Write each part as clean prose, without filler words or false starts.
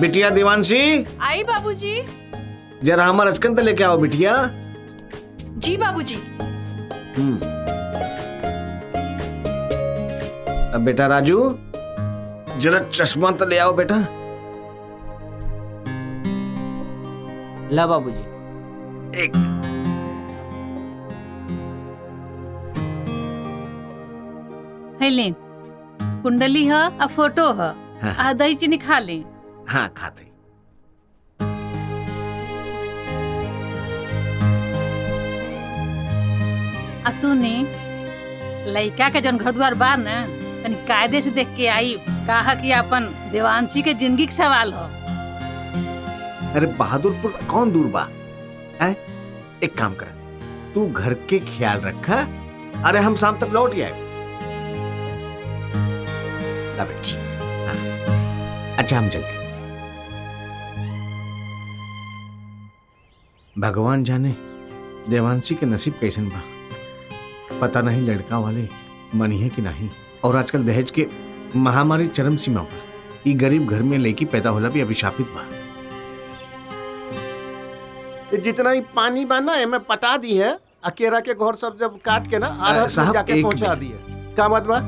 बिटिया देवांशी, आई बाबूजी। जरा हमारा रचकन तो लेके आओ बिटिया। जी बाबूजी। अब बेटा राजू, जरा चश्मा तो ले आओ बेटा। ला बाबूजी। एक ले कुंडली है आ फोटो है हाँ। आ दही चीनी खा ले। हाँ खाते। आ सुनी, लड़का के जन घर द्वार बा न तनी कायदे से देख के आई। कहा कि अपन देवांशी के जिंदगी के सवाल हो। अरे बहादुरपुर कौन दूर बा है? एक काम कर, तू घर के ख्याल रखा। अरे हम शाम तक लौट ही आए। हाँ। अच्छा हम चलते। भगवान जाने देवांशी के नसीब कैसन बा। पता नहीं लड़का वाले मनी है कि नहीं। और आजकल दहेज के महामारी चरम सीमा पर। ई गरीब घर में लड़की पैदा होला भी अभिशापित बा। जितना ही पानी बना है मैं पटा दी है। अकेरा के घर सब जब काट के ना साहब, जाके एक पहुंचा मिनट। दिए। का मत बा?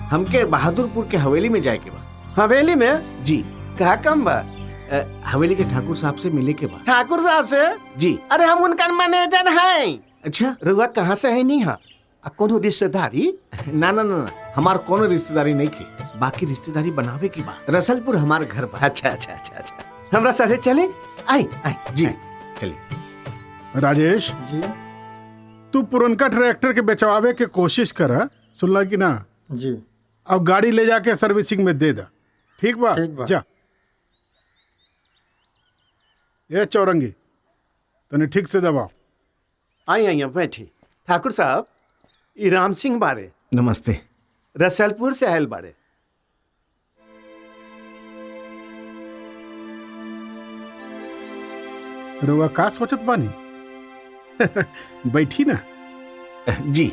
हमके बहादुरपुर के हवेली में जाए के बा। हवेली में जी। कहा कम बा? हवेली के ठाकुर साहब से मिले के बाद। ठाकुर साहब से? जी। अरे हम उनका मैनेजर हैं। अच्छा, रुआ कहाँ से है? नहीं है कोनो रिश्तेदारी? ना ना ना, हमार कोनो रिश्तेदारी नहीं की। बाकी रिश्तेदारी बनावे की बा। रसलपुर हमार घर बा। अच्छा अच्छा अच्छा अच्छा, हमरा साथे चले। आई आई जी चलिए। राजेश जी तू पुरनका ट्रैक्टर के बेचवावे के कोशिश कर, सुनला कि ना? जी अब गाड़ी ले जाके सर्विसिंग में दे दा। ठीक बा? ठीक बा। जा। ये चौरंगी तने ठीक से दबाओ। आई आई बैठी। ठाकुर साहब, ई राम सिंह बारे नमस्ते। रसलपुर से आयल बारे। रुआ का सोचत बानी? बैठी ना। जी।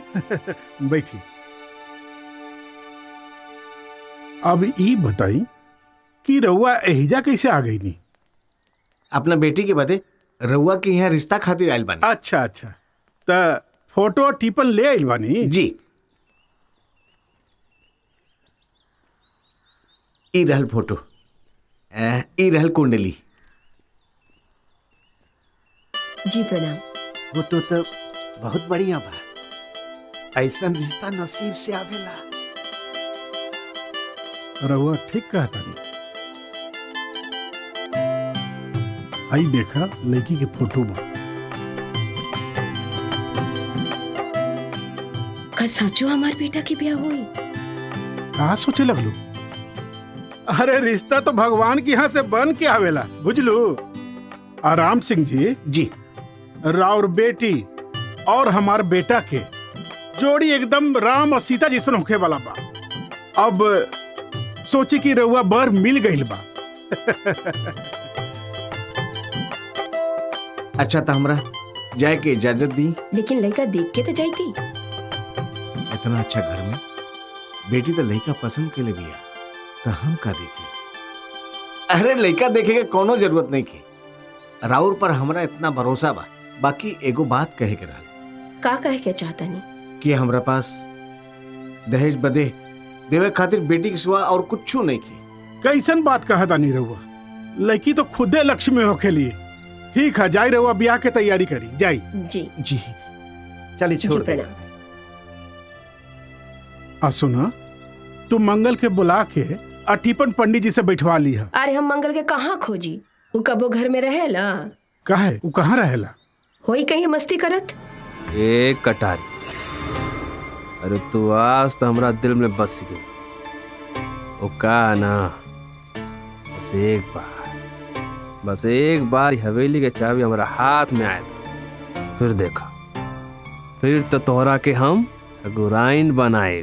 बैठी। अब ई बताई कि रउआ एहिजा कैसे आ गई नी? अपना बेटी के बदे रउआ के यहाँ रिश्ता खातिर आयल बानी। अच्छा अच्छा, त फोटो टिपन ले आइल बानी? जी। ई रहल फोटो, ई रहल कुंडली। जी प्रणाम। फोटो तो बहुत बढ़िया बा। ऐसा रिश्ता नसीब से आवेला। रउआ ठीक कहता नी। आई देखा लड़की के फोटो बा। का साचो हमार बेटा की ब्याह हुई? कहा सोचे लगलू? अरे रिश्ता तो भगवान के यहाँ से बन के आवेला, बुझलू? राम सिंह जी, जी। राउर बेटी और हमार बेटा के जोड़ी एकदम राम और सीता जैसन होखे वाला बा। अब सोची कि रउआ बर मिल गईल बा। अच्छा तो हमरा जाए के इजाजत दी। लेकिन लड़का देख के तो जाती। इतना अच्छा घर में बेटी तो लड़का पसंद के लिए भी है, तो हम का देखी? अरे लड़का देखे के कोनो जरूरत नहीं की। राउर पर हमरा इतना भरोसा बा। बाकी एगो बात कहे के रहल। का कहे के चाहता नहीं? कि हमरा पास दहेज बदे देवे खातिर बेटी के सिवा और कुछ नहीं की। कैसन बात कहता नहीं रहुआ? लड़की तो खुदे लक्ष्मी होके लिए। ठीक है, जाई रहुआ ब्याह के तैयारी करी जाई। जी जी। चलिए जी, छोड़ दे। प्रणाम। आ सुना, तू मंगल के बुला के अटीपन पंडित जी से बैठवा ली है। अरे हम मंगल के कहाँ खोजी? वो कबो घर में रहेला? काहे वो कहाँ रहेला? होई कहीं मस्ती करत? ए कटारी, अरे तू आज तो हमरा दिल में बस गई। ओ का ना, बस एक बार हवेली के चाबी हमारा हाथ में आए थे, फिर देखा, फिर तो तोहरा के हम गुराइन बनाए।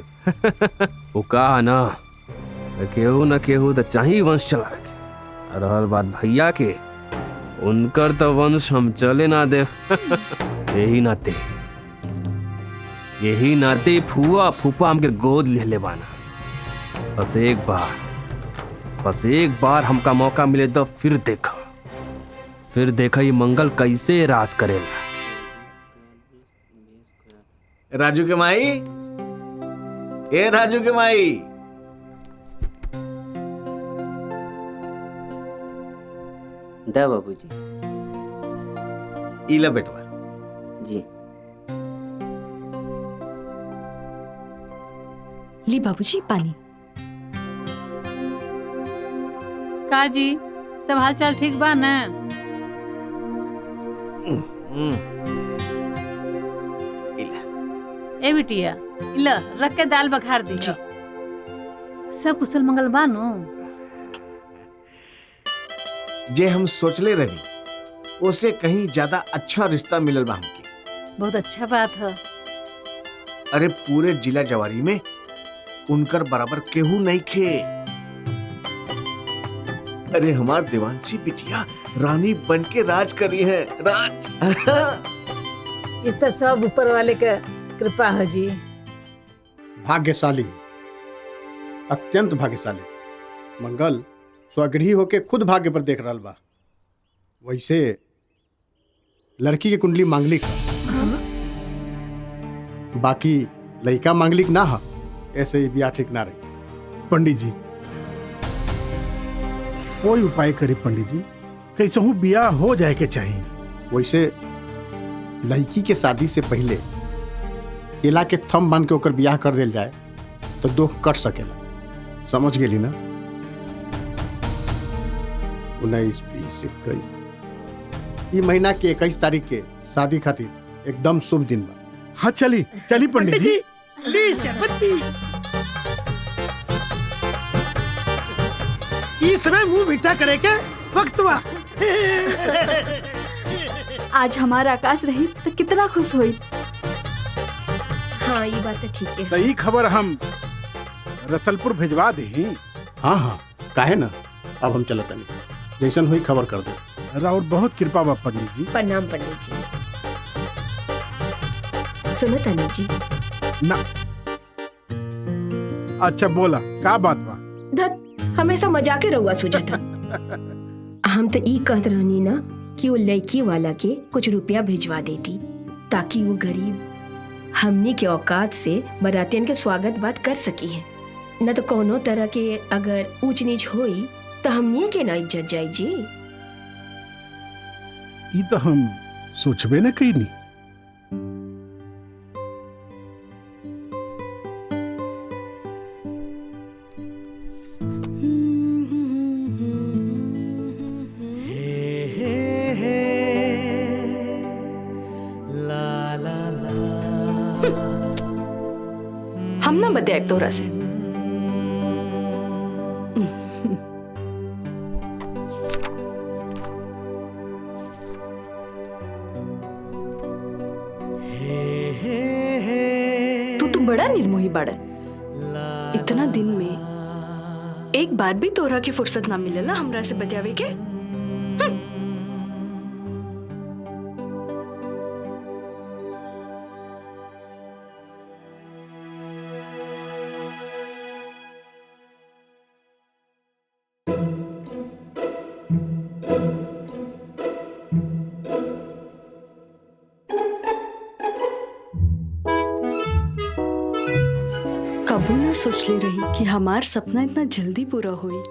वो कहा ना, केहू न केहू तो चाहिए वंश चला के। रहल बात भैया के, उनकर तो वंश हम चले ना दे। यही नाते फुआ फूफा हमके गोद ले बाना। बस एक बार बस एक बार हमका मौका मिले तो फिर देखा ये मंगल कैसे राज करेला। राजू के माई, ए राजू के माई, दा बाबूजी। इला बेटवा। जी। ली बाबूजी पानी। का जी सब हाल चाल ठीक बा ना? इला। ए बिटिया इला रख के दाल बखार दी। सब कुशल मंगल बानो? जे हम सोचले रही उसे कहीं ज्यादा अच्छा रिश्ता मिलल बा हमके। बहुत अच्छा बात है। अरे पूरे जिला जवारी में उनकर बराबर केहू नहीं खे। अरे हमार देवांशी बिटिया रानी बन के राज करी है, राज। ये तो सब ऊपर वाले का कृपा है जी। भाग्यशाली, अत्यंत भाग्यशाली। मंगल स्वगृही होके खुद भाग्य पर देख रहा बा। वैसे लड़की के कुंडली मांगलिक है, बाकी लड़का मांगलिक ना है, ऐसे ही ब्याह ठीक ना रही। पंडित जी कोई उपाय करी पंडित जी, कैसे हूँ बियाह हो जाए के चाहिए। वैसे लड़की के शादी से पहले केला के थम बांध के ओकर ब्याह कर दिल जाए तो दुख कट सकेला। समझ गेली ना? 19, 20, 21 ई महीना के 21 तारीख के शादी खातिर एकदम शुभ दिन बा। हाँ चली चली पंडित जी। इस समय मुंह मीठा करे के वक्त बा। आज हमारा आकाश रही तो कितना खुश हुई। हाँ ये बात तो ठीक है। तो ई खबर हम रसलपुर भिजवा दी। हाँ हाँ काहे ना, अब हम चलत नहीं, जैसन हुई खबर कर दे। राउर बहुत कृपा बा पंडित जी। प्रणाम पंडित जी। सुनो तनु जी। ना अच्छा बोला का बात बा? धत हमेशा मजाके रहुआ सोचा था। हम तो ई कहत रहनी ना कि वो लड़की वाला के कुछ रुपया भिजवा देती ताकि वो गरीब हमनी के औकात से बरातियन के स्वागत बात कर सकी है। न तो कोनो तरह के अगर ऊंच नीच होई तो हमनी के ना इज्जत जाई जी। ई तो हम सोचबे न कईनी। हम ना बताए तोरा से। तू तो बड़ा निर्मोही बाड़ा। इतना दिन में एक बार भी तोरा की फुर्सत ना मिलेला हमरा से बतियावे के। कबू ना सोच ले रही कि हमार सपना इतना जल्दी पूरा हुई।